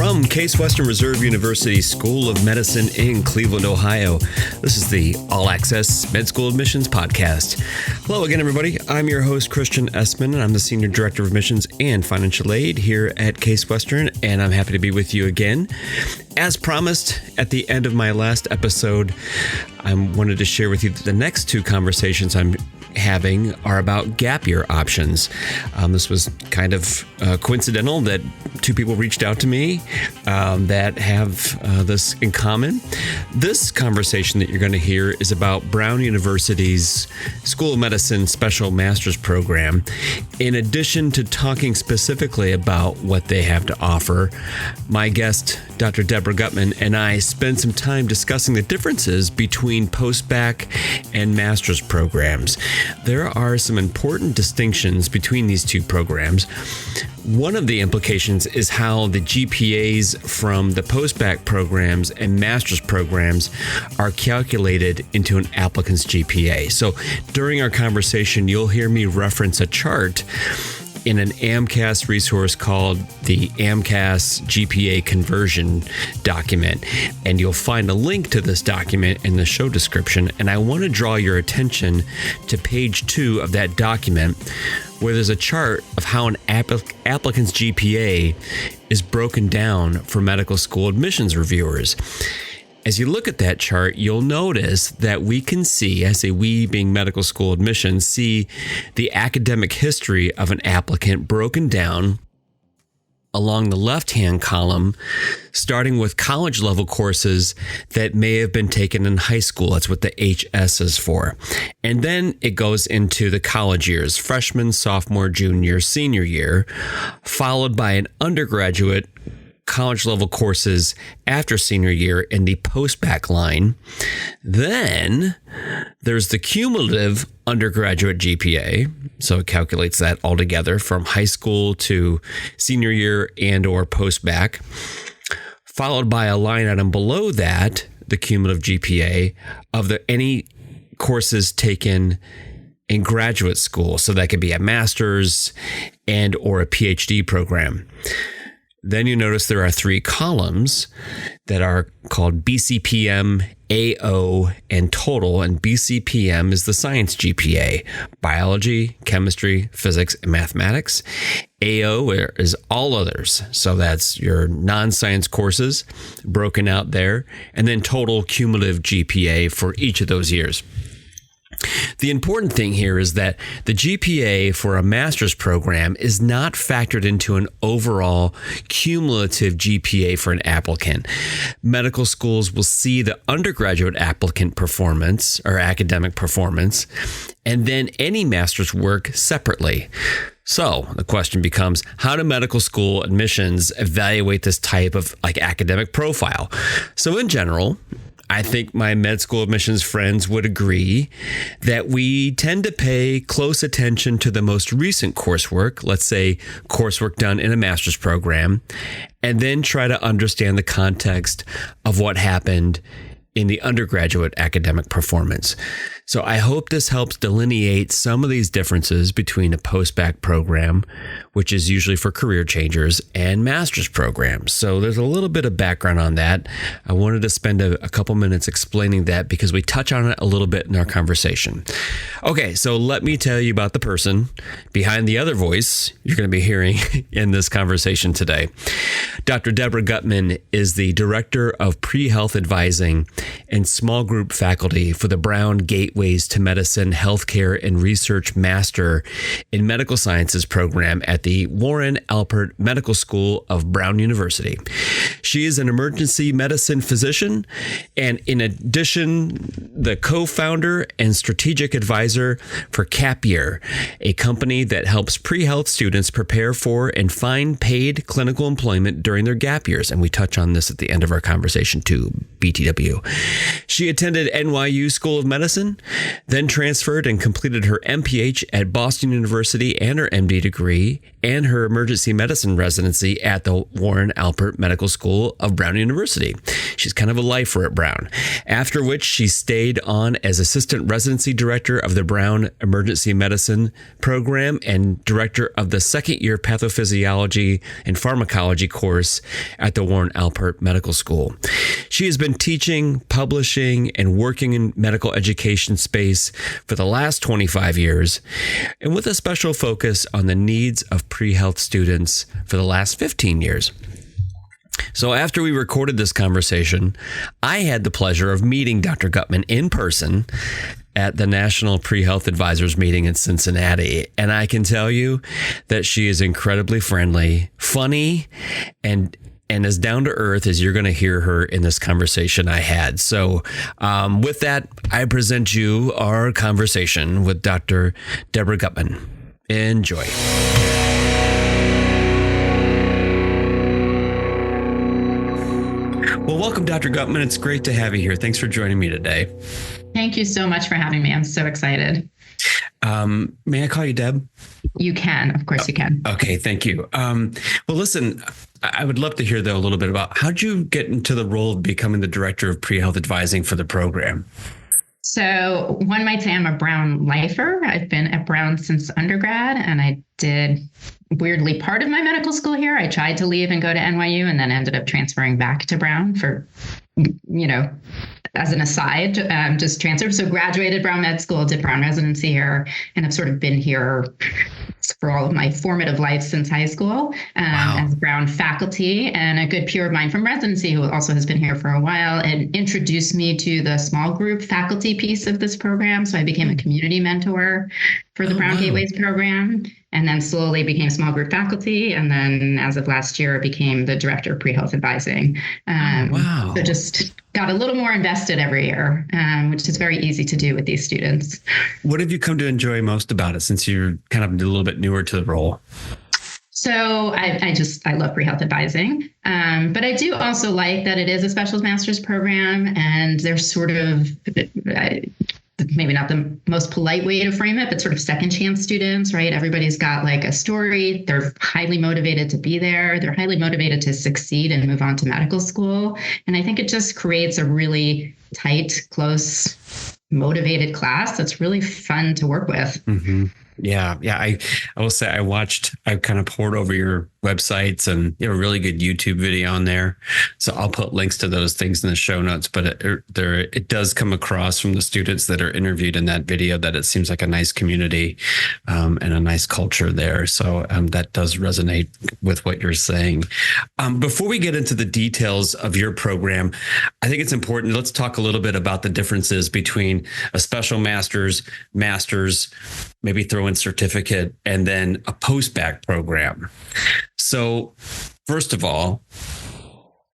From Case Western Reserve University School of Medicine in Cleveland, Ohio, this is the All Access Med School Admissions Podcast. Hello again, everybody. I'm your host, Christian Essman, and I'm the Senior Director of Admissions and Financial Aid here at Case Western, and I'm happy to be with you again. As promised, at the end of my last episode, I wanted to share with you the next two conversations I'm having are about gap year options. This was kind of coincidental that two people reached out to me that have this in common. This conversation that you're going to hear is about Brown University's School of Medicine Special Master's Program. In addition to talking specifically about what they have to offer, my guest, Dr. Deborah Gutman, and I spent some time discussing the differences between post-bac and master's programs. There are some important distinctions between these two programs. One of the implications is how the GPAs from the post-bac programs and master's programs are calculated into an applicant's GPA. So during our conversation, you'll hear me reference a chart in an AMCAS resource called the AMCAS GPA conversion document. And you'll find a link to this document in the show description. And I want to draw your attention to page 2 of that document, where there's a chart of how an applicant's GPA is broken down for medical school admissions reviewers. As you look at that chart, you'll notice that we can see, I say we being medical school admissions, see the academic history of an applicant broken down along the left-hand column, starting with college level courses that may have been taken in high school. That's what the HS is for. And then it goes into the college years, freshman, sophomore, junior, senior year, followed by an undergraduate college level courses after senior year in the post-bac line. Then there's the cumulative undergraduate GPA. So it calculates that all together from high school to senior year and or post-bac, followed by a line item below that, the cumulative GPA of any courses taken in graduate school. So that could be a master's and or a PhD program. Then you notice there are 3 columns that are called BCPM, AO, and total. And BCPM is the science GPA, biology, chemistry, physics, and mathematics. AO is all others. So that's your non-science courses broken out there. And then total cumulative GPA for each of those years. The important thing here is that the GPA for a master's program is not factored into an overall cumulative GPA for an applicant. Medical schools will see the undergraduate applicant performance or academic performance, and then any master's work separately. So the question becomes, how do medical school admissions evaluate this type of academic profile? So in general, I think my med school admissions friends would agree that we tend to pay close attention to the most recent coursework, let's say coursework done in a master's program, and then try to understand the context of what happened in the undergraduate academic performance. So I hope this helps delineate some of these differences between a post-bac program, which is usually for career changers, and master's programs. So there's a little bit of background on that. I wanted to spend a couple minutes explaining that because we touch on it a little bit in our conversation. Okay, so let me tell you about the person behind the other voice you're going to be hearing in this conversation today. Dr. Deborah Gutman is the Director of Pre-Health Advising and Small Group Faculty for the Brown Gateways to Medicine Healthcare and Research Master in Medical Sciences program at the Warren Alpert Medical School of Brown University. She is an emergency medicine physician and, in addition, the co-founder and strategic advisor for CapYear, a company that helps pre-health students prepare for and find paid clinical employment during their gap years. And we touch on this at the end of our conversation too. BTW. She attended NYU School of Medicine, then transferred and completed her MPH at Boston University and her MD degree and her emergency medicine residency at the Warren Alpert Medical School of Brown University. She's kind of a lifer at Brown, after which she stayed on as assistant residency director of the Brown Emergency Medicine program and director of the second-year pathophysiology and pharmacology course at the Warren Alpert Medical School. She has been teaching, publishing, and working in medical education space for the last 25 years, and with a special focus on the needs of pre-health students for the last 15 years. So after we recorded this conversation, I had the pleasure of meeting Dr. Gutman in person at the National Pre-Health Advisors meeting in Cincinnati. And I can tell you that she is incredibly friendly, funny, and as down to earth as you're going to hear her in this conversation I had. So with that, I present you our conversation with Dr. Deborah Gutman. Enjoy. Well, welcome, Dr. Gutman. It's great to have you here. Thanks for joining me today. Thank you so much for having me. I'm so excited. May I call you Deb? You can. Of course you can. Okay, thank you. Well, listen, I would love to hear, though, a little bit about how'd you get into the role of becoming the director of pre-health advising for the program? So one might say I'm a Brown lifer. I've been at Brown since undergrad, and I did weirdly part of my medical school here. I tried to leave and go to NYU and then ended up transferring back to Brown for, as an aside, just transferred. So graduated Brown Med School, did Brown residency here, and have sort of been here for all of my formative life since high school as Brown faculty. And a good peer of mine from residency, who also has been here for a while, and introduced me to the small group faculty piece of this program. So I became a community mentor for the Brown Gateways program, and then slowly became small group faculty. And then as of last year, became the director of pre-health advising. So just got a little more invested every year, which is very easy to do with these students. What have you come to enjoy most about it since you're kind of a little bit newer to the role? So I love pre-health advising, but I do also like that it is a specialist master's program, and there's sort of maybe not the most polite way to frame it, but sort of second chance students, right? Everybody's got like a story. They're highly motivated to be there. They're highly motivated to succeed and move on to medical school. And I think it just creates a really tight, close, motivated class that's really fun to work with. Mm-hmm. Yeah. I will say I kind of poured over your websites, and you have a really good YouTube video on there. So I'll put links to those things in the show notes, but it does come across from the students that are interviewed in that video that it seems like a nice community and a nice culture there. So that does resonate with what you're saying. Before we get into the details of your program, I think it's important. Let's talk a little bit about the differences between a special master's, maybe throw in certificate, and then a post-bac program. So first of all,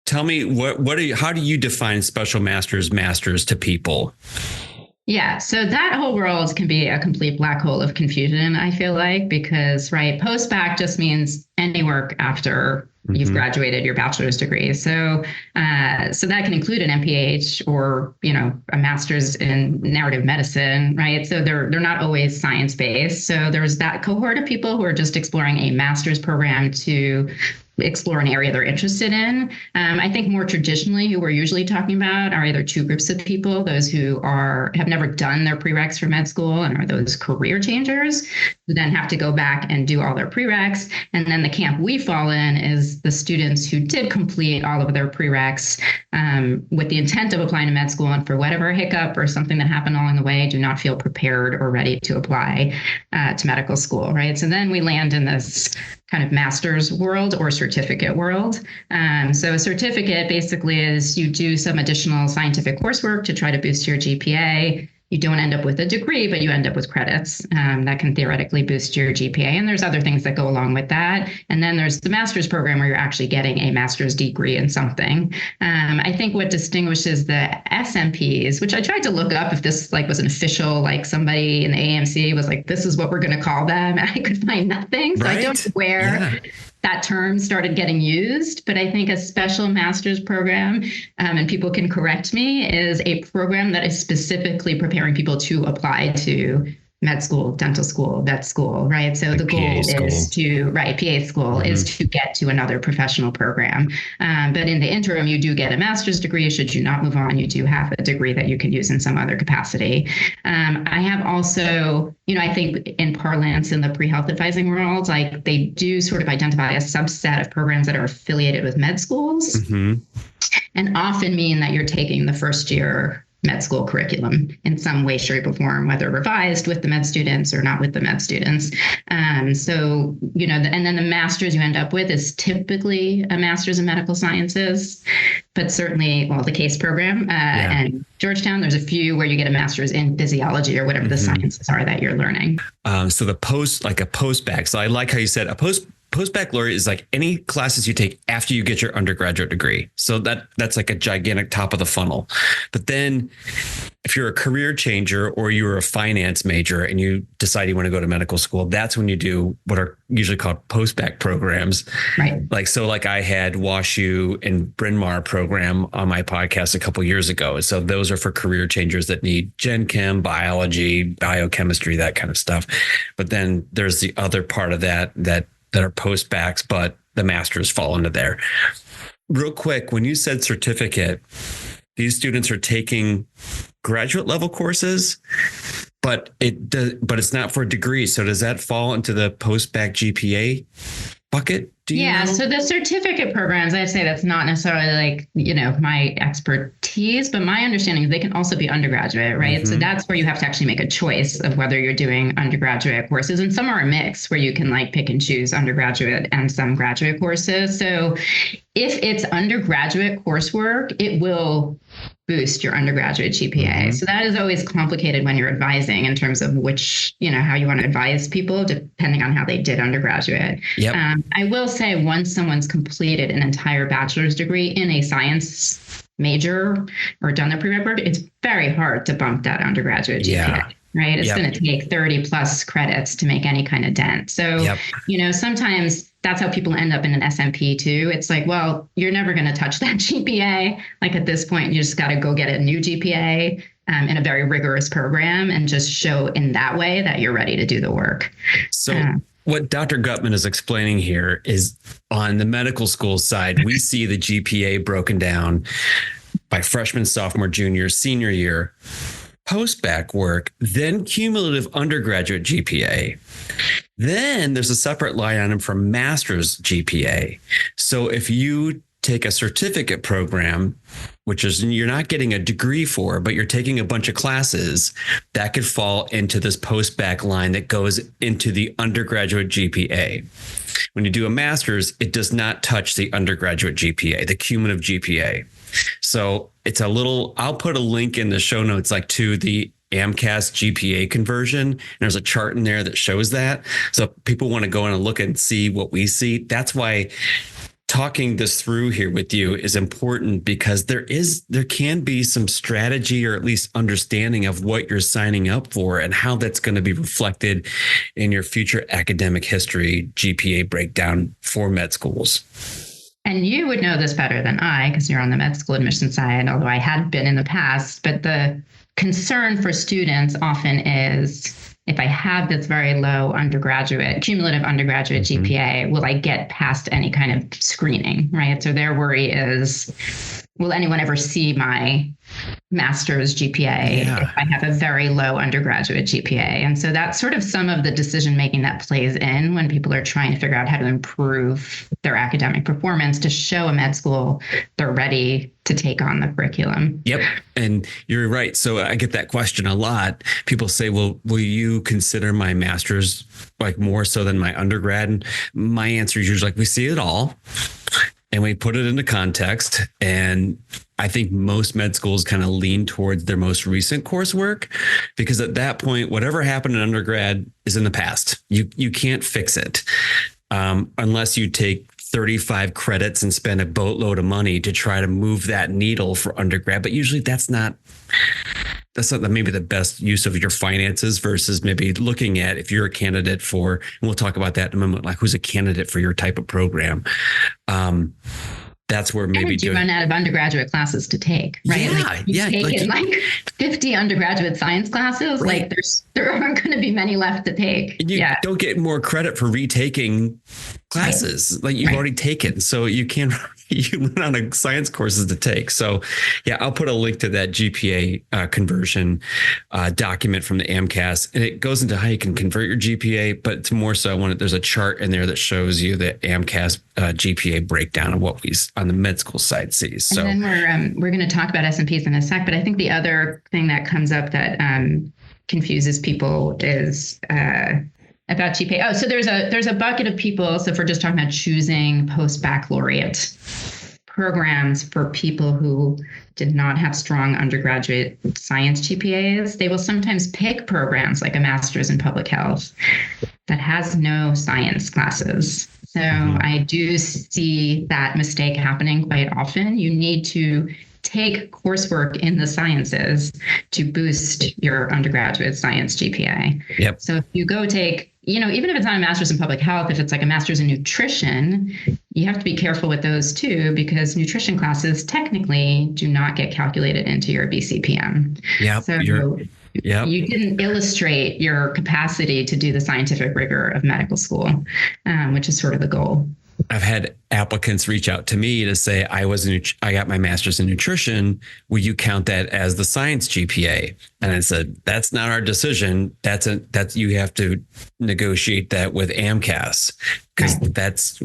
tell me how do you define special master's to people? Yeah, so that whole world can be a complete black hole of confusion, I feel like, because, right, post-bac just means any work after you've graduated your bachelor's degree. So that can include an MPH or, a master's in narrative medicine, right? So they're not always science-based. So there's that cohort of people who are just exploring a master's program to explore an area they're interested in. I think more traditionally, who we're usually talking about are either two groups of people: those who have never done their prereqs for med school and are those career changers who then have to go back and do all their prereqs. And then the camp we fall in is the students who did complete all of their prereqs with the intent of applying to med school, and for whatever hiccup or something that happened along the way, do not feel prepared or ready to apply to medical school, right? So then we land in this kind of master's world or certificate world. So a certificate basically is you do some additional scientific coursework to try to boost your GPA. You don't end up with a degree, but you end up with credits that can theoretically boost your GPA. And there's other things that go along with that. And then there's the master's program where you're actually getting a master's degree in something. I think what distinguishes the SMPs, which I tried to look up if this was an official, somebody in the AMC was like, this is what we're going to call them. And I could find nothing. So I don't know where that term started getting used, but I think a special master's program, and people can correct me, is a program that is specifically preparing people to apply to med school, dental school, vet school, right? So the goal is to, PA school is to get to another professional program. But in the interim, you do get a master's degree. Should you not move on, you do have a degree that you can use in some other capacity. I have also, I think in parlance in the pre-health advising world, like they do sort of identify a subset of programs that are affiliated with med schools and often mean that you're taking the first year med school curriculum in some way, shape, or form, whether revised with the med students or not with the med students. And then the master's you end up with is typically a master's in medical sciences, but certainly, the CASE program and Georgetown, there's a few where you get a master's in physiology or whatever the sciences are that you're learning. So a post-bac. So I like how you said a post-baccalaureate is like any classes you take after you get your undergraduate degree. So that's like a gigantic top of the funnel. But then if you're a career changer or you're a finance major and you decide you want to go to medical school, that's when you do what are usually called post-bac programs. Right. Like I had WashU and Bryn Mawr program on my podcast a couple of years ago. So those are for career changers that need gen chem, biology, biochemistry, that kind of stuff. But then there's the other part of that are post-bacs, but the masters fall into there. Real quick, when you said certificate, these students are taking graduate level courses, but it's not for a degree. So does that fall into the post-bac GPA bucket? So the certificate programs, I'd say that's not necessarily my expertise, but my understanding is they can also be undergraduate, right? So that's where you have to actually make a choice of whether you're doing undergraduate courses. And some are a mix where you can pick and choose undergraduate and some graduate courses. So if it's undergraduate coursework, it will boost your undergraduate GPA. So that is always complicated when you're advising in terms of which, how you want to advise people depending on how they did undergraduate. Yep. I will say once someone's completed an entire bachelor's degree in a science major or done their pre-med work, it's very hard to bump that undergraduate GPA. Right. It's going to take 30 plus credits to make any kind of dent. So, sometimes that's how people end up in an SMP too. It's like, well, you're never going to touch that GPA. At this point, you just got to go get a new GPA in a very rigorous program and just show in that way that you're ready to do the work. So what Dr. Guttman is explaining here is on the medical school side, we see the GPA broken down by freshman, sophomore, junior, senior year. Post-bac work, then cumulative undergraduate GPA. Then there's a separate line item for master's GPA. So if you take a certificate program, which is you're not getting a degree for, but you're taking a bunch of classes, that could fall into this post-bac line that goes into the undergraduate GPA. When you do a master's, it does not touch the undergraduate GPA, the cumulative GPA. So it's I'll put a link in the show notes to the AMCAS GPA conversion. And there's a chart in there that shows that. So if people want to go in and look and see what we see. That's why talking this through here with you is important, because there can be some strategy or at least understanding of what you're signing up for and how that's going to be reflected in your future academic history GPA breakdown for med schools. And you would know this better than I, because you're on the med school admission side, although I had been in the past. But the concern for students often is, if I have this very low cumulative undergraduate GPA, will I get past any kind of screening, right? So their worry is, will anyone ever see my master's GPA if I have a very low undergraduate GPA? And so that's sort of some of the decision making that plays in when people are trying to figure out how to improve their academic performance to show a med school they're ready to take on the curriculum. Yep. And you're right. So I get that question a lot. People say, well, will you consider my master's more so than my undergrad? And my answer is usually we see it all and we put it into context. And I think most med schools kind of lean towards their most recent coursework, because at that point, whatever happened in undergrad is in the past. You can't fix it unless you take 35 credits and spend a boatload of money to try to move that needle for undergrad. But usually that's not that's not maybe the best use of your finances versus maybe looking at if you're a candidate for, and we'll talk about that in a moment, like who's a candidate for your type of program. That's where maybe you run out of undergraduate classes to take, right? Yeah, taken like 50 undergraduate science classes. Right. Like there aren't going to be many left to take. And you don't get more credit for retaking classes like you've already taken. So you can't, you run out of science courses to take. So yeah, I'll put a link to that GPA conversion document from the AMCAS, and it goes into how you can convert your GPA, but it's more so there's a chart in there that shows you the AMCAS GPA breakdown of what we on the med school side sees. So and then we're going to talk about S&Ps in a sec, but I think the other thing that comes up that confuses people is about GPA. Oh, so there's a bucket of people. So if we're just talking about choosing post-baccalaureate programs for people who did not have strong undergraduate science GPAs, they will sometimes pick programs like a master's in public health that has no science classes. So I do see that mistake happening quite often. You need to take coursework in the sciences to boost your undergraduate science GPA. Yep. So if you go take, even if it's not a master's in public health, if it's like a master's in nutrition, you have to be careful with those too, because nutrition classes technically do not get calculated into your BCPM. Yeah. So you didn't illustrate your capacity to do the scientific rigor of medical school, which is sort of the goal. I've had applicants reach out to me to say, I got my master's in nutrition. Will you count that as the science GPA? And I said, that's not our decision. That's you have to negotiate that with AMCAS, because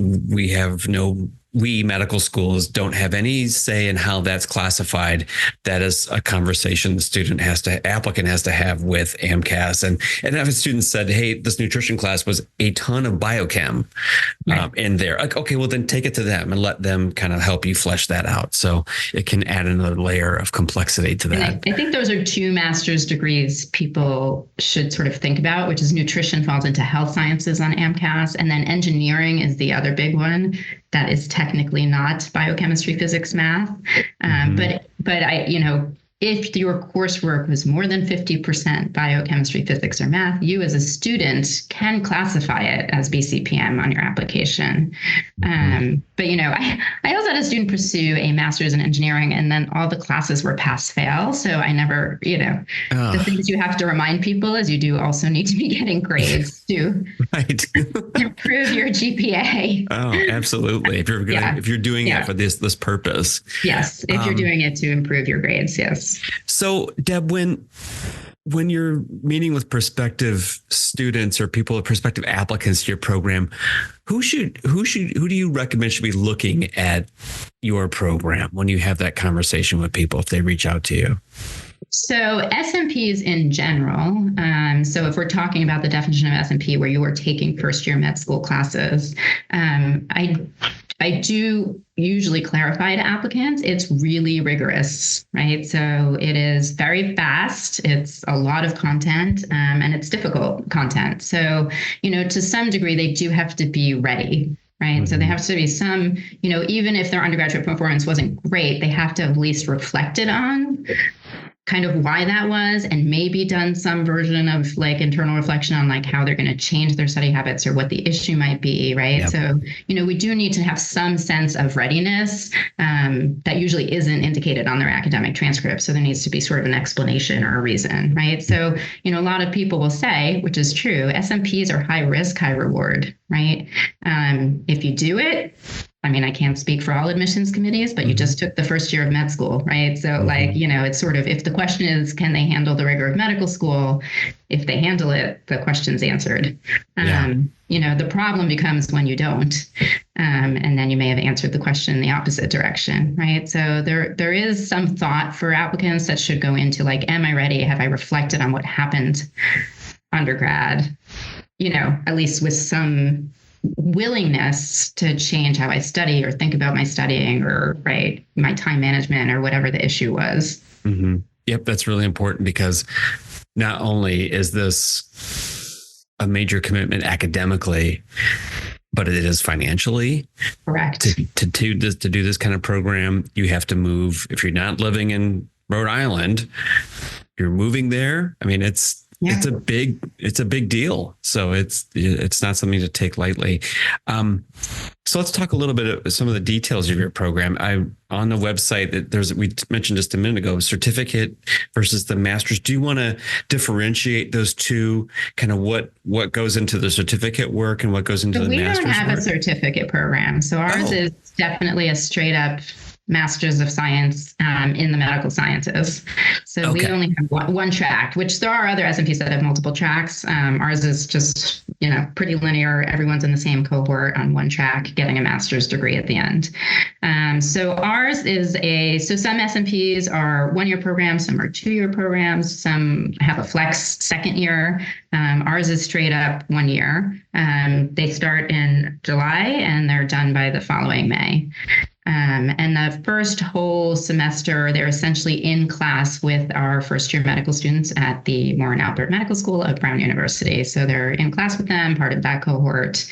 we medical schools don't have any say in how that's classified. That is a conversation the applicant has to have with AMCAS. And if a student said, hey, this nutrition class was a ton of biochem in there, like, okay, well then take it to them and let them kind of help you flesh that out. So it can add another layer of complexity to that. I think those are two master's degrees people should sort of think about, which is nutrition falls into health sciences on AMCAS, and then engineering is the other big one. That is technically not biochemistry, physics, math. But if your coursework was more than 50% biochemistry, physics, or math, you as a student can classify it as BCPM on your application. But I also had a student pursue a master's in engineering, and then all the classes were pass-fail. So I never, the things you have to remind people is you do also need to be getting grades to improve your GPA. Oh, absolutely. If you're doing it for this purpose. Yes, if you're doing it to improve your grades, yes. So, Deb, when you're meeting with prospective students or prospective applicants to your program, who do you recommend should be looking at your program when you have that conversation with people if they reach out to you? So S&Ps in general, so if we're talking about the definition of S&P where you are taking first year med school classes, I do usually clarify to applicants, it's really rigorous, right? So it is very fast, it's a lot of content, and it's difficult content. So, to some degree, they do have to be ready. Right. Mm-hmm. So they have to be some, even if their undergraduate performance wasn't great, they have to at least reflect it on kind of why that was, and maybe done some version of like internal reflection on like how they're going to change their study habits or what the issue might be. Right. Yep. So, we do need to have some sense of readiness that usually isn't indicated on their academic transcript. So there needs to be sort of an explanation or a reason. Right. So, a lot of people will say, which is true, S&Ps are high risk, high reward. Right. If you do it, I can't speak for all admissions committees, but you just took the first year of med school, right? So it's sort of, if the question is, can they handle the rigor of medical school? If they handle it, the question's answered. The problem becomes when you don't, and then you may have answered the question in the opposite direction, right? So there is some thought for applicants that should go into like, am I ready? Have I reflected on what happened undergrad? At least with some willingness to change how I study or think about my studying or my time management or whatever the issue was. Mm-hmm. Yep. That's really important because not only is this a major commitment academically, but it is financially. Correct. To do this kind of program, you have to move. If you're not living in Rhode Island, you're moving there. I mean, it's Yeah. it's a big deal. So it's not something to take lightly. So let's talk a little bit of some of the details of your program. On the website that we mentioned just a minute ago, certificate versus the master's. Do you want to differentiate those two, kind of what goes into the certificate work and what goes into the master's work? We don't have a certificate program. So ours is definitely a straight up Masters of Science in the medical sciences. So we only have one track, which there are other SMPs that have multiple tracks. Ours is just, pretty linear. Everyone's in the same cohort on one track, getting a master's degree at the end. So ours is so some SMPs are 1-year programs, some are 2-year programs, some have a flex second year. Ours is straight up 1 year. They start in July and they're done by the following May. And the first whole semester, they're essentially in class with our first-year medical students at the Warren Alpert Medical School of Brown University. So they're in class with them, part of that cohort,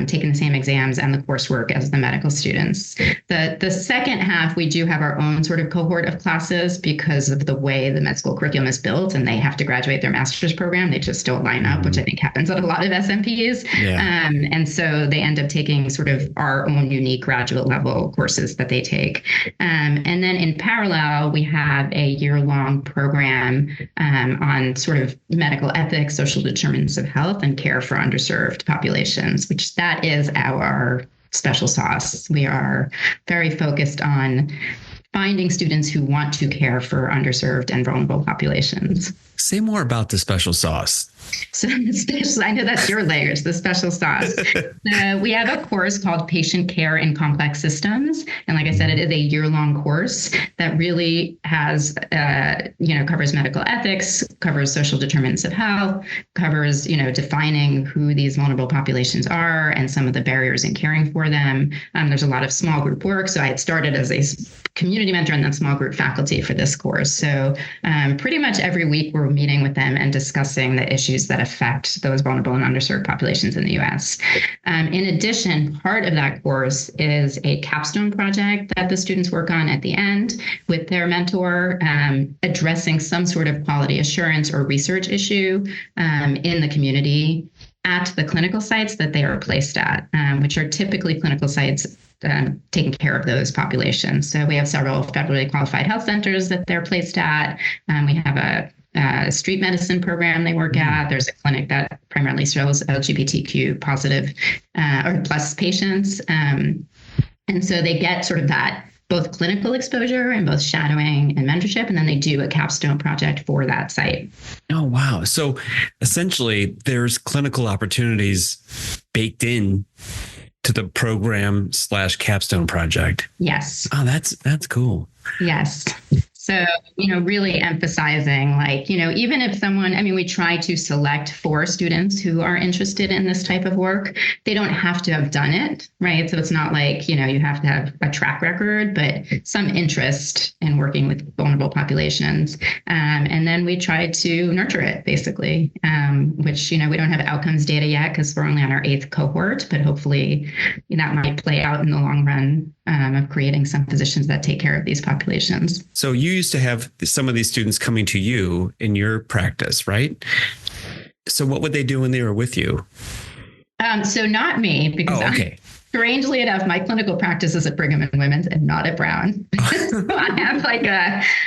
taking the same exams and the coursework as the medical students. The second half, we do have our own sort of cohort of classes because of the way the med school curriculum is built, and they have to graduate their master's program. They just don't line up, which I think happens at a lot of SMPs. Yeah. And so they end up taking sort of our own unique graduate level courses that they take. And then in parallel, we have a year-long program on sort of medical ethics, social determinants of health, and care for underserved populations, which that is our special sauce. We are very focused on finding students who want to care for underserved and vulnerable populations. Say more about the special sauce. So I know that's your layers, the special sauce. We have a course called Patient Care in Complex Systems. And like I said, it is a year-long course that really has, covers medical ethics, covers social determinants of health, covers, defining who these vulnerable populations are and some of the barriers in caring for them. There's a lot of small group work. So I had started as a community mentor and then small group faculty for this course. So pretty much every week we're meeting with them and discussing the issues that affect those vulnerable and underserved populations in the U.S. In addition, part of that course is a capstone project that the students work on at the end with their mentor, addressing some sort of quality assurance or research issue in the community at the clinical sites that they are placed at, which are typically clinical sites taking care of those populations. So we have several federally qualified health centers that they're placed at. We have a street medicine program they work at. There's a clinic that primarily serves LGBTQ positive or plus patients. And so they get sort of that both clinical exposure and both shadowing and mentorship. And then they do a capstone project for that site. Oh, wow. So essentially there's clinical opportunities baked in to the program/capstone project. Yes. Oh, that's cool. Yes. So, really emphasizing even if someone, we try to select for students who are interested in this type of work. They don't have to have done it, right? So it's not like, you have to have a track record, but some interest in working with vulnerable populations. And then we try to nurture it basically, which, we don't have outcomes data yet because we're only on our 8th cohort, but hopefully that might play out in the long run of creating some physicians that take care of these populations. So you used to have some of these students coming to you in your practice, right? So what would they do when they were with you? So not me, because strangely enough, my clinical practice is at Brigham and Women's and not at Brown. So I have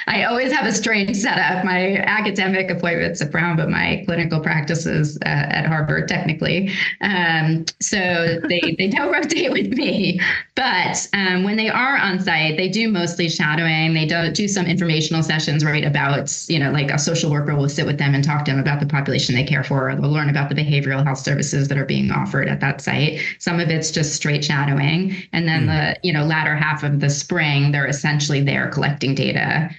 I always have a strange setup. My academic appointments at Brown, but my clinical practice is at Harvard, technically. So they don't rotate with me. But when they are on site, they do mostly shadowing. They do some informational sessions, right, about, like a social worker will sit with them and talk to them about the population they care for. Or they'll learn about the behavioral health services that are being offered at that site. Some of it's just straight shadowing. And then the latter half of the spring, they're essentially there collecting data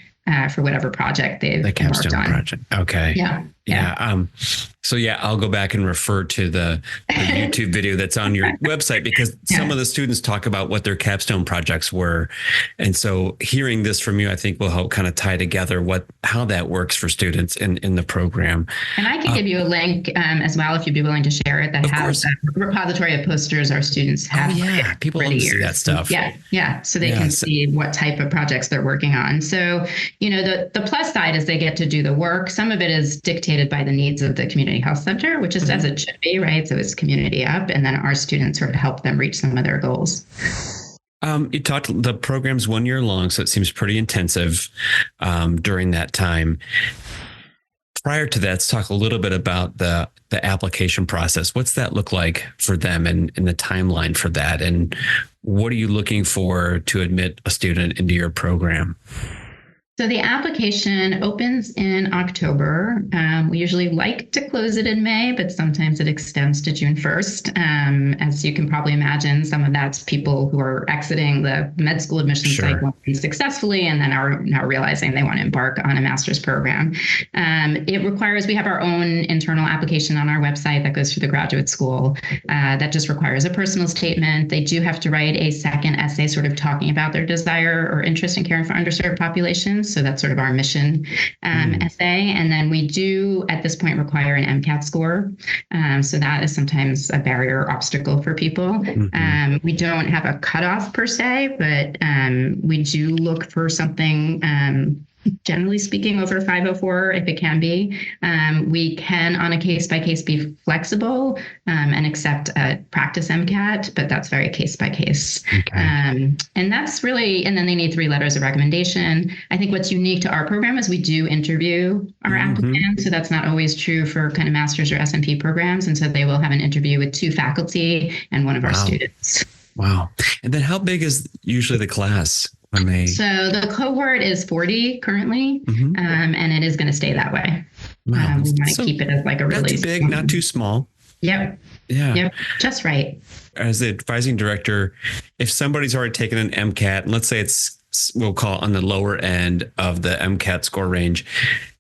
for whatever project they've the capstone worked on. Project. Okay. Yeah. Yeah. So yeah, I'll go back and refer to the YouTube video that's on your website, because some of the students talk about what their capstone projects were. And so hearing this from you, I think will help kind of tie together how that works for students in the program. And I can give you a link as well, if you'd be willing to share it, that has a repository of posters our students have. People love to see that stuff. Yeah. So they can see what type of projects they're working on. So, the plus side is they get to do the work. Some of it is dictated by the needs of the community health center, which is as it should be, right? So it's community up, and then our students sort of help them reach some of their goals. You talked, the program's 1 year long, so it seems pretty intensive during that time. Prior to that, let's talk a little bit about the application process. What's that look like for them, and the timeline for that? And what are you looking for to admit a student into your program? So the application opens in October. We usually like to close it in May, but sometimes it extends to June 1st. As you can probably imagine, some of that's people who are exiting the med school admission cycle successfully and then are now realizing they want to embark on a master's program. It requires, we have our own internal application on our website that goes through the graduate school that just requires a personal statement. They do have to write a second essay sort of talking about their desire or interest in caring for underserved populations. So that's sort of our mission essay. And then we do, at this point, require an MCAT score. So that is sometimes a barrier or obstacle for people. We don't have a cutoff per se, but we do look for something, generally speaking, over 504 if it can be. We can, on a case by case, be flexible and accept a practice MCAT, but that's very case by case. And that's really, and then they need 3 letters of recommendation. I think what's unique to our program is we do interview our applicants. So that's not always true for kind of master's or SMP programs. And so they will have an interview with 2 faculty and 1 of our students. Wow. And then how big is usually the class? So the cohort is 40 currently, and it is going to stay that way. We want to keep it as like a really not too big, not too small. Yep. Just right. As the advising director, if somebody's already taken an MCAT, and let's say we'll call it on the lower end of the MCAT score range,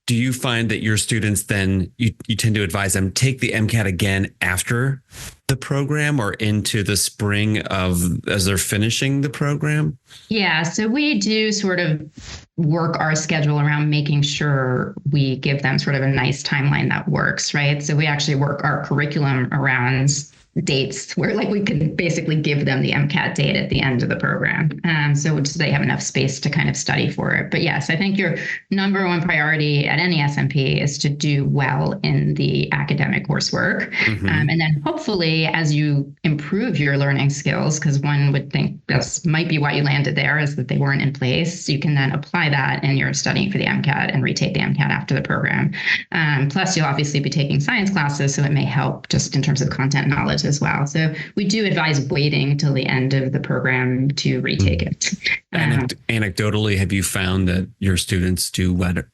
do you find that your students then, you tend to advise them take the MCAT again after the program or into the spring as they're finishing the program? Yeah, so we do sort of work our schedule around making sure we give them sort of a nice timeline that works, right? So we actually work our curriculum around dates where like we can basically give them the MCAT date at the end of the program. So they have enough space to kind of study for it. But yes, I think your number one priority at any SMP is to do well in the academic coursework. And then hopefully as you improve your learning skills, because one would think this might be why you landed there, is that they weren't in place, you can then apply that and you're studying for the MCAT and retake the MCAT after the program. Plus you'll obviously be taking science classes, so it may help just in terms of content knowledge as well. So we do advise waiting till the end of the program to retake it. Anecdotally, have you found that your students do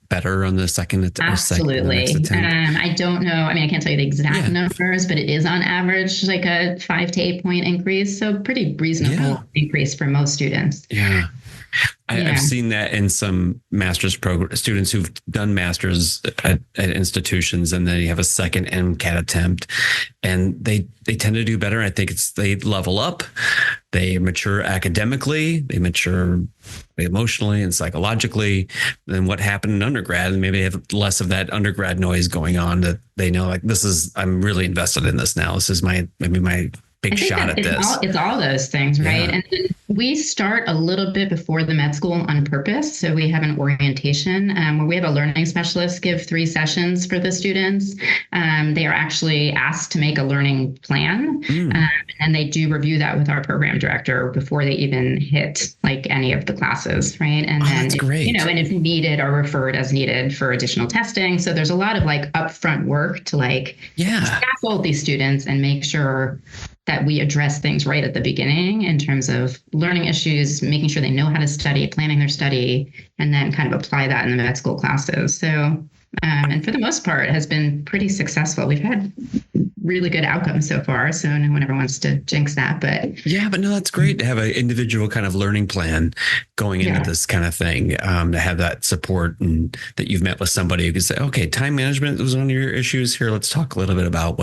better on the second attempt? Absolutely. I don't know. I mean, I can't tell you the exact numbers, but it is on average like a 5 to 8 point increase. So pretty reasonable increase for most students. I've seen that in some master's program students who've done masters at institutions, and then you have a second MCAT attempt, and they tend to do better. I think they level up, they mature academically, they mature emotionally and psychologically than what happened in undergrad, and maybe they have less of that undergrad noise going on, that they know like I'm really invested in this now. This is my big shot at this. It's all those things, right? And we start a little bit before the med school on purpose. So we have an orientation where we have a learning specialist give 3 sessions for the students. They are actually asked to make a learning plan, and they do review that with our program director before they even hit like any of the classes, right? And then that's great. And if needed, are referred as needed for additional testing. So there's a lot of like upfront work to like scaffold these students and make sure that we address things right at the beginning in terms of learning issues, making sure they know how to study, planning their study, and then kind of apply that in the med school classes. So, and for the most part, it has been pretty successful. We've had really good outcomes so far. So no one ever wants to jinx that, but yeah, but no, that's great to have an individual kind of learning plan going into this kind of thing, to have that support and that you've met with somebody who can say, okay, time management was one of your issues here. Let's talk a little bit about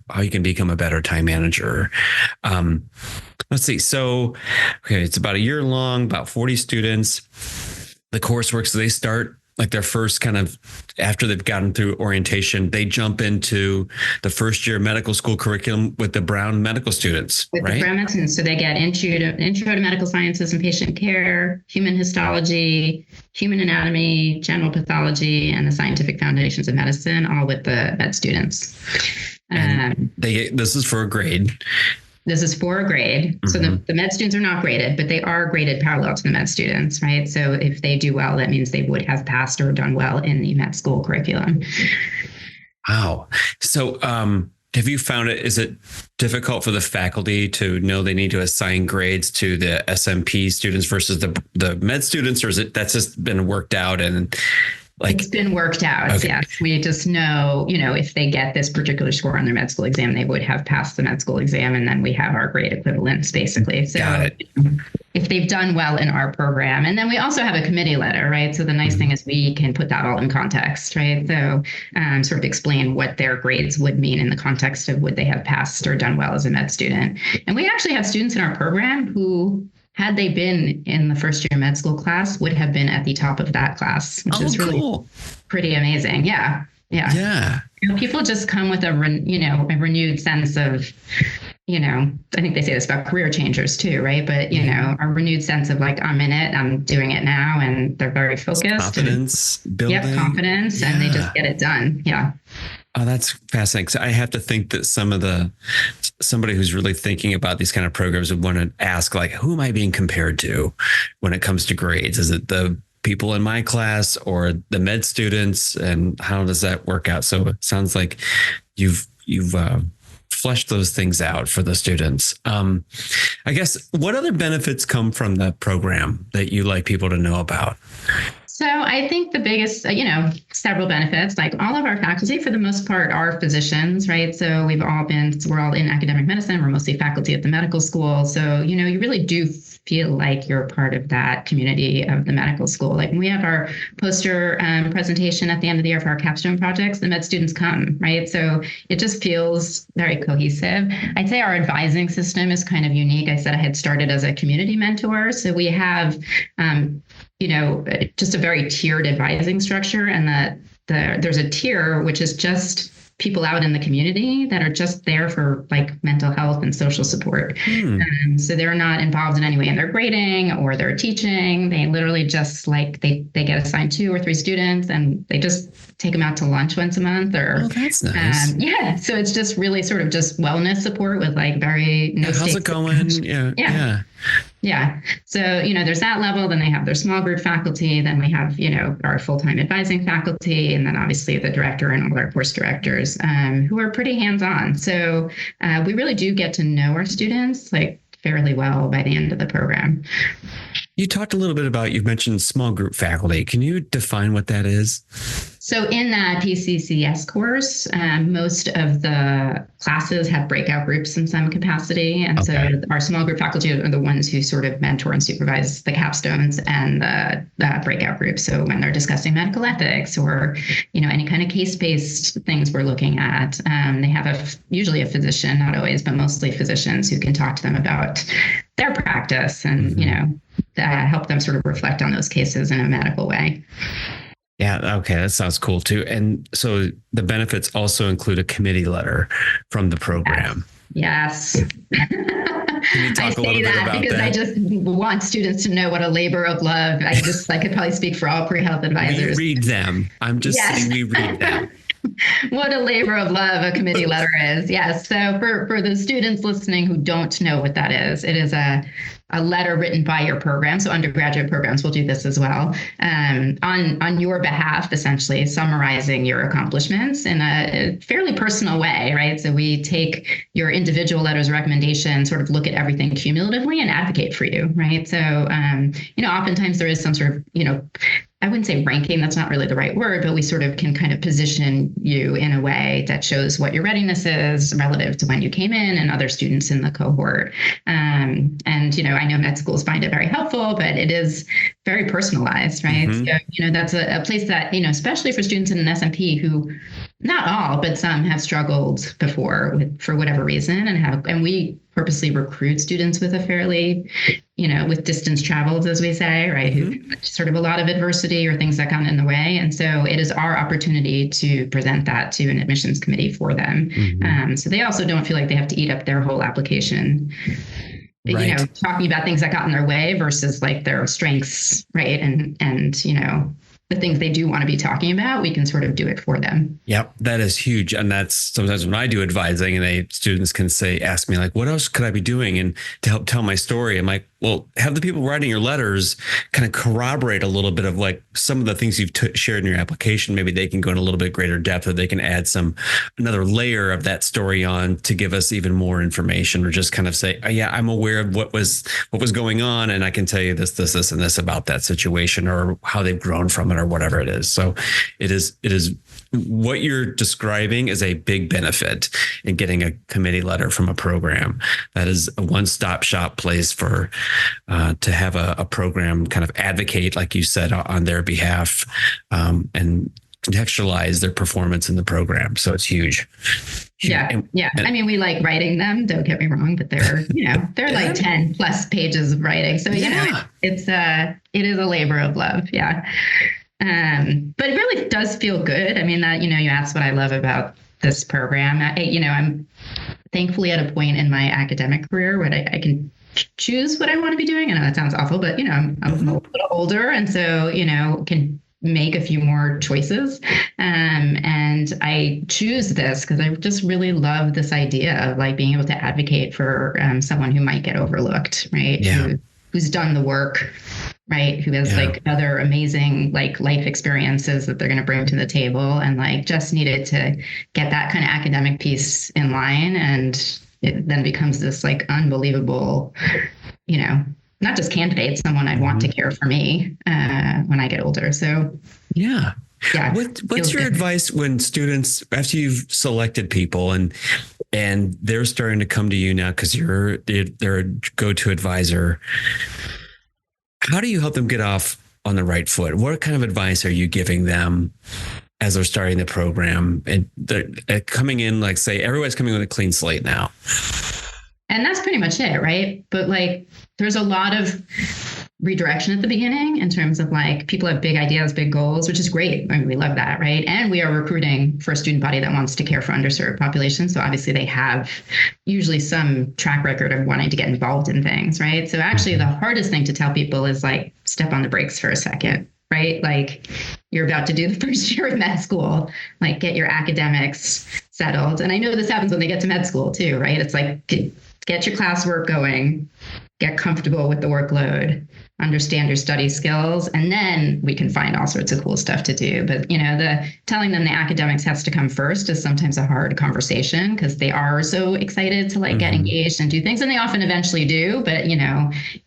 how you can become a better time manager. Let's see. So, okay, it's about a year long, about 40 students. The coursework, so they start like their first kind of, after they've gotten through orientation, they jump into the first year medical school curriculum with the Brown medical students, with right? the Brown medicine. So they get intro to medical sciences and patient care, human histology, human anatomy, general pathology, and the scientific foundations of medicine, all with the med students. This is for a grade. This is for a grade. So the med students are not graded, but they are graded parallel to the med students, right? So if they do well, that means they would have passed or done well in the med school curriculum. Wow. So have you found is it difficult for the faculty to know they need to assign grades to the SMP students versus the med students, or that's just been worked out and it's been worked out. Okay. Yes. We just know, if they get this particular score on their med school exam, they would have passed the med school exam. And then we have our grade equivalents, basically. So got it. If they've done well in our program, and then we also have a committee letter, right? So the nice thing is we can put that all in context, right? So sort of explain what their grades would mean in the context of would they have passed or done well as a med student. And we actually have students in our program who, had they been in the first year med school class, would have been at the top of that class, which is really pretty amazing. Yeah. People just come with a renewed sense of, I think they say this about career changers too, right? But, a renewed sense of like, I'm in it, I'm doing it now. And they're very focused. Confidence building. Yep, confidence. And they just get it done. Yeah. Oh, that's fascinating. So I have to think that somebody who's really thinking about these kind of programs would want to ask, like, who am I being compared to when it comes to grades? Is it the people in my class or the med students? And how does that work out? So it sounds like you've fleshed those things out for the students. I guess, what other benefits come from the program that you like people to know about? So I think the biggest, several benefits, like all of our faculty for the most part are physicians, right? So we're all in academic medicine. We're mostly faculty at the medical school. So, you really do feel like you're part of that community of the medical school. Like when we have our poster presentation at the end of the year for our capstone projects, the med students come, right? So it just feels very cohesive. I'd say our advising system is kind of unique. I said I had started as a community mentor. So we have, just a very tiered advising structure, and that there's a tier which is just people out in the community that are just there for like mental health and social support. So they're not involved in any way in their grading or their teaching. They literally just they get assigned 2 or 3 students and they just take them out to lunch once a month or. Oh, that's nice. So it's just really sort of just wellness support with like very no how's it going? Yeah. So, there's that level. Then they have their small group faculty. Then we have, our full-time advising faculty. And then obviously the director and all our course directors who are pretty hands-on. So we really do get to know our students like fairly well by the end of the program. You talked a little bit about, you've mentioned small group faculty. Can you define what that is? So in that PCCS course, most of the classes have breakout groups in some capacity. And so our small group faculty are the ones who sort of mentor and supervise the capstones and the breakout groups. So when they're discussing medical ethics or, any kind of case-based things we're looking at, they have usually a physician, not always, but mostly physicians who can talk to them about their practice and, help them sort of reflect on those cases in a medical way. Yeah. Okay. That sounds cool too. And so the benefits also include a committee letter from the program. Yes. Can you talk a little bit about because that? I just want students to know what a labor of love. I could probably speak for all pre-health advisors. We read them. I'm just saying we read them. What a labor of love a committee letter is. Yes. So for the students listening who don't know what that is, it is a a letter written by your program. So undergraduate programs will do this as well, on your behalf, essentially summarizing your accomplishments in a fairly personal way, right? So we take your individual letters of recommendation, sort of look at everything cumulatively and advocate for you, right? So, oftentimes there is some sort of, I wouldn't say ranking, that's not really the right word, but we sort of can kind of position you in a way that shows what your readiness is relative to when you came in and other students in the cohort. I know med schools find it very helpful, but it is very personalized, right? So, that's a place that, especially for students in an SMP who, not all, but some have struggled before for whatever reason, and we purposely recruit students with a fairly, with distance traveled, as we say, right? Who sort of a lot of adversity or things that got in the way. And so it is our opportunity to present that to an admissions committee for them. So they also don't feel like they have to eat up their whole application, right. Talking about things that got in their way versus like their strengths, right? And the things they do want to be talking about, we can sort of do it for them. Yep, that is huge. And that's sometimes when I do advising and students can ask me like, what else could I be doing? And to help tell my story, I'm like, well, have the people writing your letters kind of corroborate a little bit of like some of the things you've shared in your application. Maybe they can go in a little bit greater depth, or they can add another layer of that story on to give us even more information, or just kind of say, oh, yeah, I'm aware of what was going on, and I can tell you this, and this about that situation, or how they've grown from it, or whatever it is. So it is what you're describing is a big benefit in getting a committee letter from a program. That is a one-stop shop place for to have a program kind of advocate, like you said, on their behalf, and contextualize their performance in the program. So it's huge. Yeah. I mean, we like writing them, don't get me wrong, but they're, they're like 10 plus pages of writing. So, it is a labor of love. Yeah. But it really does feel good. I mean, that, you asked what I love about this program. I'm thankfully at a point in my academic career where I can choose what I want to be doing. I know that sounds awful, but, I'm a little older. And so, can make a few more choices. And I choose this because I just really love this idea of like being able to advocate for someone who might get overlooked, right? Yeah. Who's done the work, right? Who has like other amazing like life experiences that they're going to bring to the table, and like just needed to get that kind of academic piece in line. And it then becomes this like unbelievable, not just candidate, someone I'd want to care for me when I get older. So yeah. What's your good advice when students, after you've selected people and they're starting to come to you now because they're a go-to advisor? How do you help them get off on the right foot? What kind of advice are you giving them as they're starting the program? And they're coming in, like, say, everybody's coming with a clean slate now. And that's pretty much it, right? But like, there's a lot of redirection at the beginning in terms of like, people have big ideas, big goals, which is great. I mean, we love that, right? And we are recruiting for a student body that wants to care for underserved populations. So obviously they have usually some track record of wanting to get involved in things, right? So actually the hardest thing to tell people is like, step on the brakes for a second, right? Like, you're about to do the first year of med school, like get your academics settled. And I know this happens when they get to med school too, right? It's like, get your classwork going, get comfortable with the workload, understand your study skills, and then we can find all sorts of cool stuff to do. But, the telling them the academics has to come first is sometimes a hard conversation because they are so excited to like get engaged and do things. And they often eventually do, but,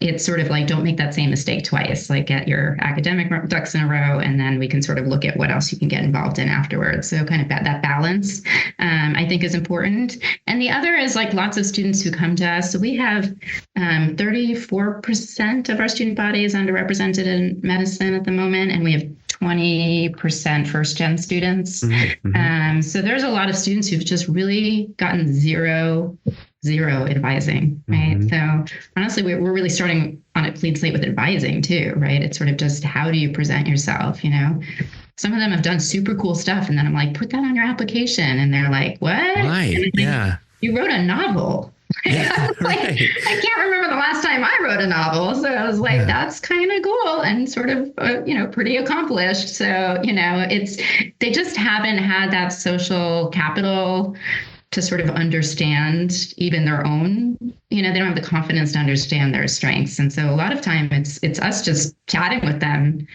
it's sort of like, don't make that same mistake twice, like get your academic ducks in a row, and then we can sort of look at what else you can get involved in afterwards. So kind of that balance, I think, is important. And the other is like lots of students who come to us. So we have 34% of our student body is underrepresented in medicine at the moment, and we have 20% first-gen students. So there's a lot of students who've just really gotten zero advising, right? So honestly, we're really starting on a clean slate with advising too, right? It's sort of just, how do you present yourself, Some of them have done super cool stuff, and then I'm like, put that on your application, and they're like, what? Right, yeah. You wrote a novel. Yeah, like, right. I can't remember the last time I wrote a novel. So I was like, that's kind of cool and sort of, pretty accomplished. So, they just haven't had that social capital to sort of understand even their own, they don't have the confidence to understand their strengths. And so a lot of time it's us just chatting with them,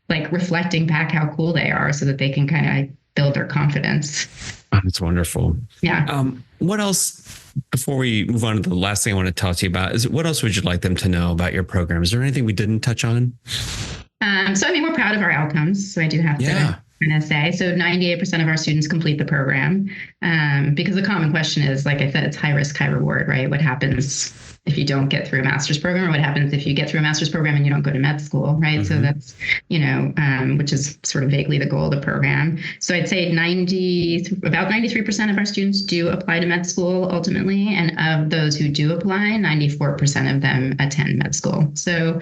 like reflecting back how cool they are so that they can kind of build their confidence. Oh, that's wonderful. Yeah. What else, before we move on to the last thing I want to talk to you about, is what else would you like them to know about your program? Is there anything we didn't touch on? So, we're proud of our outcomes. So I do have to kind of say, so 98% of our students complete the program, because the common question is, like I said, it's high risk, high reward, right? What happens if you don't get through a master's program, or what happens if you get through a master's program and you don't go to med school, right? So that's, which is sort of vaguely the goal of the program. So I'd say about 93% of our students do apply to med school ultimately. And of those who do apply, 94% of them attend med school. So,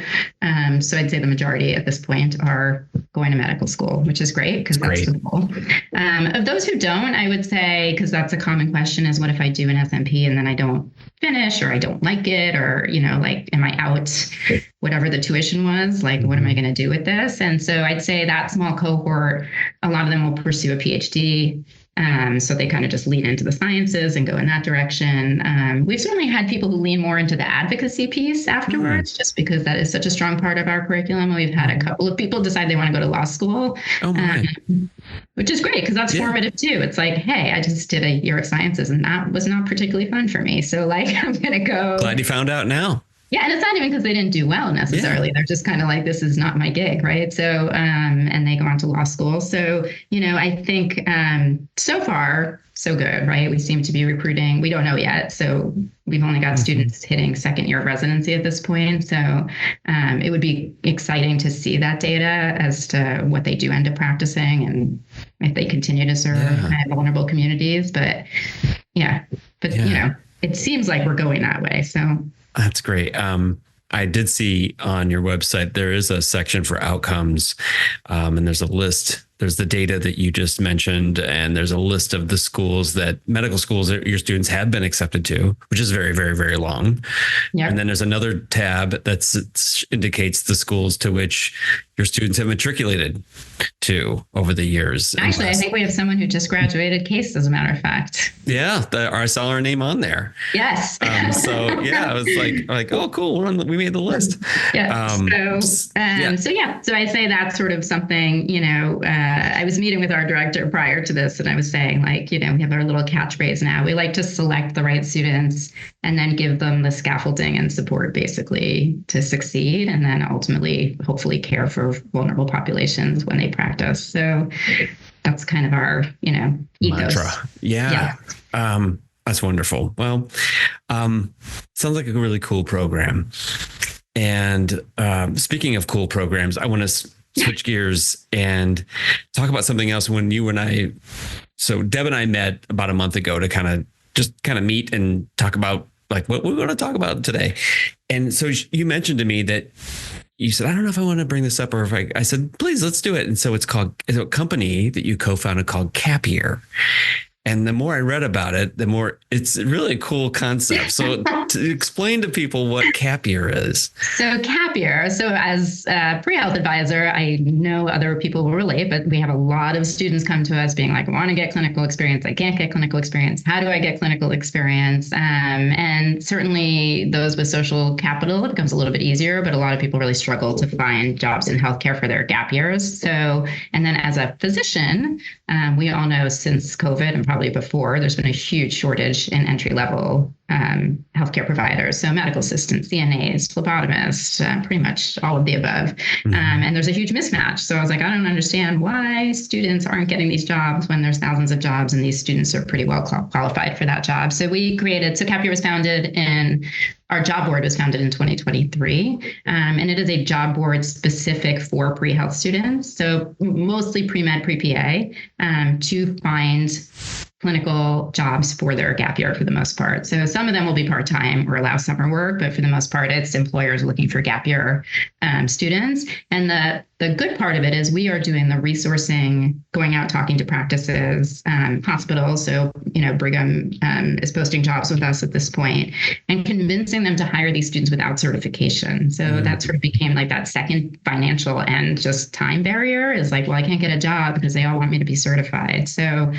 so I'd say the majority at this point are going to medical school, which is great because that's the goal. Of those who don't, I would say, because that's a common question, is what if I do an SMP and then I don't finish, or I don't like it, or, like, am I out whatever the tuition was? Like, what am I going to do with this? And so I'd say that small cohort, a lot of them will pursue a PhD. So they kind of just lean into the sciences and go in that direction. We've certainly had people who lean more into the advocacy piece afterwards, just because that is such a strong part of our curriculum. We've had a couple of people decide they want to go to law school, which is great because that's formative too. It's like, hey, I just did a year of sciences and that was not particularly fun for me. So like, I'm going to go. Glad you found out now. Yeah. And it's not even because they didn't do well necessarily. They're just kind of like, this is not my gig. Right. So, and they go on to law school. So, I think so far, so good, right? We seem to be recruiting. We don't know yet. So we've only got students hitting second year of residency at this point. So it would be exciting to see that data as to what they do end up practicing and if they continue to serve vulnerable communities. But it seems like we're going that way. So that's great. I did see on your website, there is a section for outcomes, and there's a list. There's the data that you just mentioned, and there's a list of the schools medical schools that your students have been accepted to, which is very, very, very long. Yep. And then there's another tab that indicates the schools to which your students have matriculated to over the years. Actually, I think we have someone who just graduated Case, as a matter of fact. Yeah, I saw our name on there. Yes. So yeah, I was like, oh, cool, we made the list. Yeah. So I say that's sort of something. I was meeting with our director prior to this, and I was saying, like, we have our little catchphrase now. We like to select the right students and then give them the scaffolding and support, basically, to succeed, and then ultimately, hopefully, care for vulnerable populations when they practice. So that's kind of our, ethos. Mantra. Yeah. That's wonderful. Well, sounds like a really cool program. And speaking of cool programs, I want to switch gears and talk about something else. When you and I, so Deb and I met about a month ago to kind of meet and talk about like what we're going to talk about today. And so you mentioned to me that you said, I don't know if I want to bring this up, or if I said, please, let's do it. And so it's a company that you co-founded called CapYear. And the more I read about it, the more it's really a cool concept. So to explain to people what CapYear is. So CapYear, as a pre-health advisor, I know other people will relate, but we have a lot of students come to us being like, I want to get clinical experience. I can't get clinical experience. How do I get clinical experience? And certainly those with social capital, it becomes a little bit easier, but a lot of people really struggle to find jobs in healthcare for their gap years. So, and then as a physician, we all know since COVID and probably before, there's been a huge shortage in entry-level healthcare providers. So medical assistants, CNAs, phlebotomists, pretty much all of the above. And there's a huge mismatch. So I was like, I don't understand why students aren't getting these jobs when there's thousands of jobs and these students are pretty well qualified for that job. So CapYear was founded our job board was founded in 2023, and it is a job board specific for pre-health students, so mostly pre-med, pre-PA, to find clinical jobs for their gap year for the most part. So some of them will be part-time or allow summer work, but for the most part, it's employers looking for gap year students. And the good part of it is we are doing the resourcing, going out, talking to practices, hospitals. So, Brigham is posting jobs with us at this point and convincing them to hire these students without certification. So that sort of became like that second financial and just time barrier is like, well, I can't get a job because they all want me to be certified. So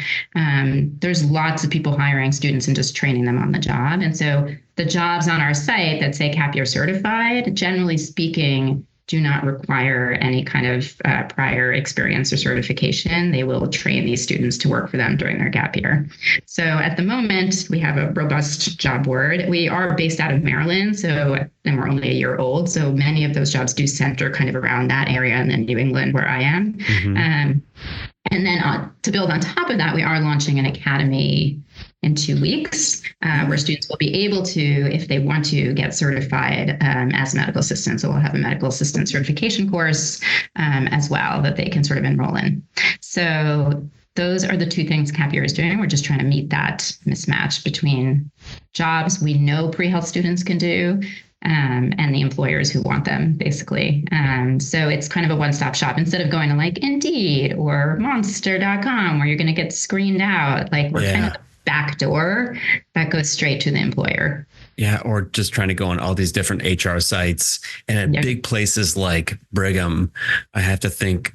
there's lots of people hiring students and just training them on the job. And so the jobs on our site that say CapYear certified, generally speaking, do not require any kind of prior experience or certification. They will train these students to work for them during their gap year. So at the moment, we have a robust job board. We are based out of Maryland, and we're only a year old. So many of those jobs do center kind of around that area and then New England, where I am. Mm-hmm. And then to build on top of that, we are launching an academy in 2 weeks, where students will be able to, if they want to, get certified as medical assistants. So we'll have a medical assistant certification course as well that they can sort of enroll in. So those are the 2 things CapYear is doing. We're just trying to meet that mismatch between jobs we know pre-health students can do and the employers who want them, basically. So it's kind of a one-stop shop. Instead of going to like Indeed or Monster.com, where you're going to get screened out, like we're kind of the back door that goes straight to the employer. Yeah, or just trying to go on all these different HR sites. And at big places like Brigham, I have to think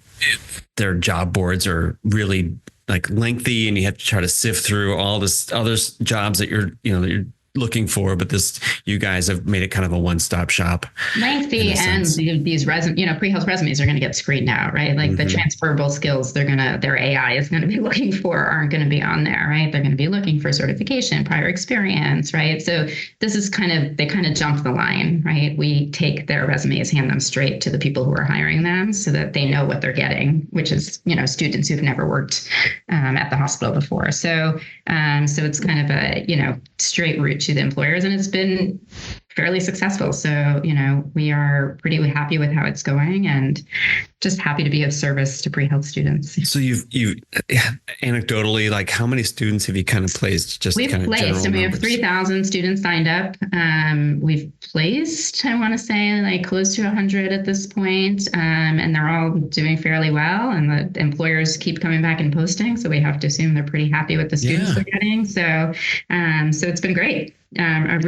their job boards are really like lengthy, and you have to try to sift through all this other jobs that you're looking for, but you guys have made it kind of a one-stop shop. Lengthy, and these pre-health resumes are going to get screened out, right? Like the transferable skills their AI is going to be looking for aren't going to be on there, right? They're going to be looking for certification, prior experience, right? So this is they kind of jump the line, right? We take their resumes, hand them straight to the people who are hiring them so that they know what they're getting, which is, students who've never worked at the hospital before. So it's kind of a, straight route to the employers, and it's been fairly successful. So, we are pretty happy with how it's going, and just happy to be of service to pre-health students. So you've anecdotally, like, how many students have you kind of placed? We've placed, and we have 3,000 students signed up. We've placed, I want to say, like close to 100 at this point, and they're all doing fairly well. And the employers keep coming back and posting, so we have to assume they're pretty happy with the students they're getting. So it's been great. I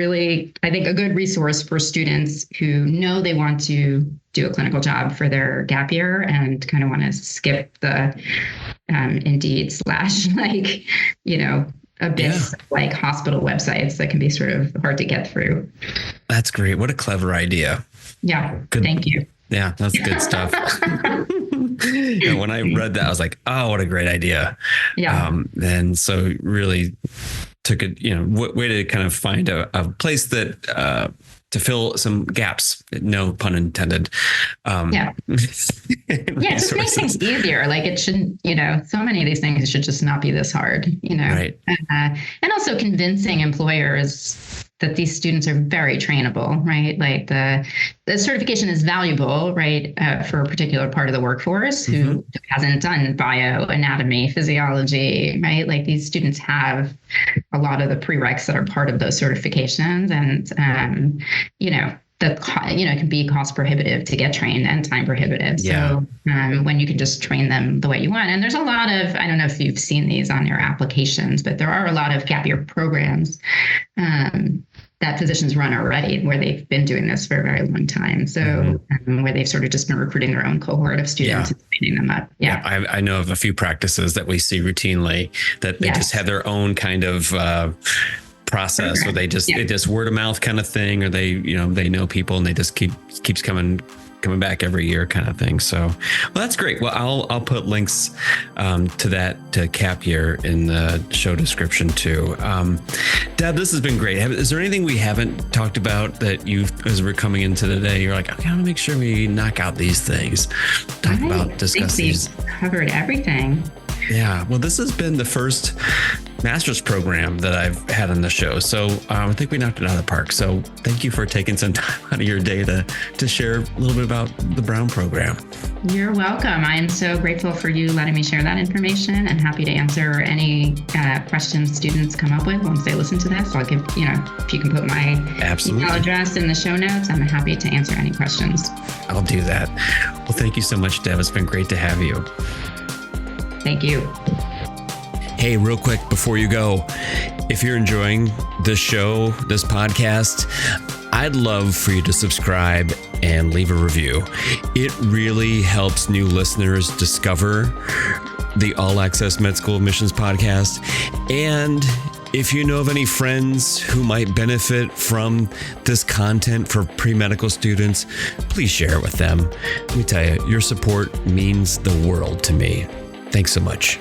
think a good resource for students who know they want to do a clinical job for their gap year and kind of want to skip the Indeed / abyss like hospital websites that can be sort of hard to get through. That's great. What a clever idea. Yeah. Good. Thank you. Yeah, that's good stuff. When I read that, I was like, oh, what a great idea. Yeah. And so really took it, way to kind of find a place that to fill some gaps, no pun intended. It just makes things easier. Like it shouldn't, so many of these things should just not be this hard, Right. And also convincing employers that these students are very trainable, right? Like the certification is valuable, right, for a particular part of the workforce who hasn't done bio, anatomy, physiology, right? Like these students have a lot of the prereqs that are part of those certifications, and it can be cost prohibitive to get trained and time prohibitive. Yeah. So when you can just train them the way you want, and there's a lot of, I don't know if you've seen these on your applications, but there are a lot of CapYear programs that physicians run already, where they've been doing this for a very long time. So where they've sort of just been recruiting their own cohort of students and training them up. Yeah. I know of a few practices that we see routinely that they just have their own kind of process where they just word of mouth kind of thing, or they know people and they just keeps coming back every year kind of thing. So, well, that's great. Well, I'll put links to CapYear in the show description too. Deb, this has been great. Is there anything we haven't talked about that as we're coming into the day, you're like, okay, I want to make sure we knock out these things, discuss these. Covered everything. Yeah. Well, this has been the first master's program that I've had on the show. So I think we knocked it out of the park. So thank you for taking some time out of your day to share a little bit about the Brown program. You're welcome. I am so grateful for you letting me share that information, and happy to answer any questions students come up with once they listen to this. I'll give, if you can put my email address in the show notes, I'm happy to answer any questions. I'll do that. Well, thank you so much, Deb. It's been great to have you. Thank you. Hey, real quick before you go, if you're enjoying this show, this podcast, I'd love for you to subscribe and leave a review. It really helps new listeners discover the All Access Med School Admissions podcast. And if you know of any friends who might benefit from this content for pre-medical students, please share it with them. Let me tell you, your support means the world to me. Thanks so much.